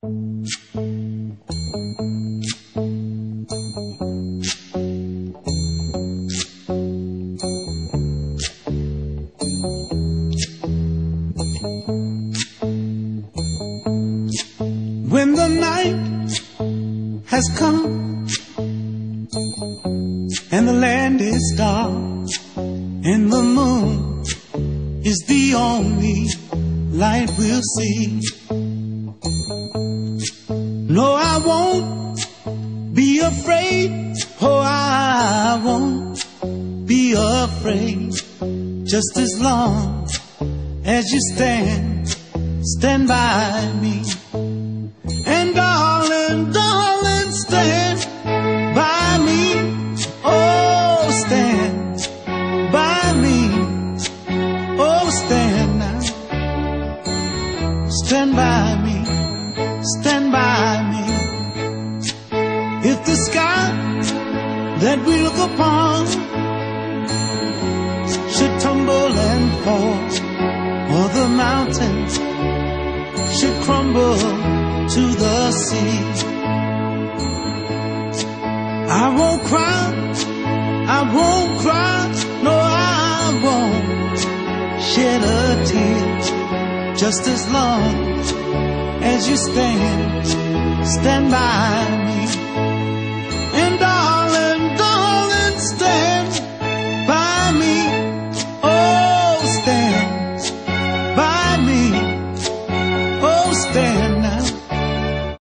When the night has come and the land is dark and the moon is the only light we'll see. No, I won't be afraid. Oh, I won't be afraid. Just as long as you stand by me. And darling, darling, stand by me. Oh, stand by me. Oh, stand now. Stand by me. Stand by me. If the sky that we look upon should tumble and fall, or the mountains should crumble to the sea, I won't cry, I won't cry, no, I won't shed a tear. Just as long as you stand by me.